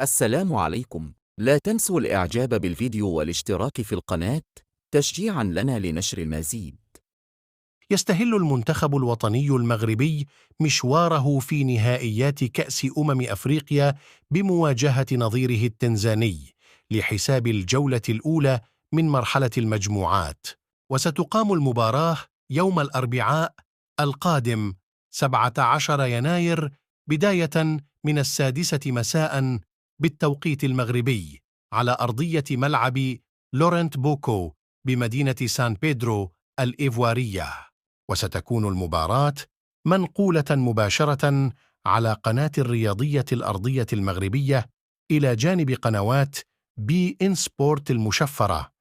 السلام عليكم. لا تنسوا الإعجاب بالفيديو والاشتراك في القناة تشجيعاً لنا لنشر المزيد. يستهل المنتخب الوطني المغربي مشواره في نهائيات كأس أفريقيا بمواجهة نظيره التنزاني لحساب الجولة الأولى من مرحلة المجموعات، وستقام المباراة يوم الأربعاء القادم 17 يناير بداية من 6 مساء بالتوقيت المغربي على أرضية ملعب لورنت بوكو بمدينة سان بيدرو الإيفوارية. وستكون المباراة منقولة مباشرة على قناة الرياضية الأرضية المغربية إلى جانب قنوات بي إن سبورت المشفرة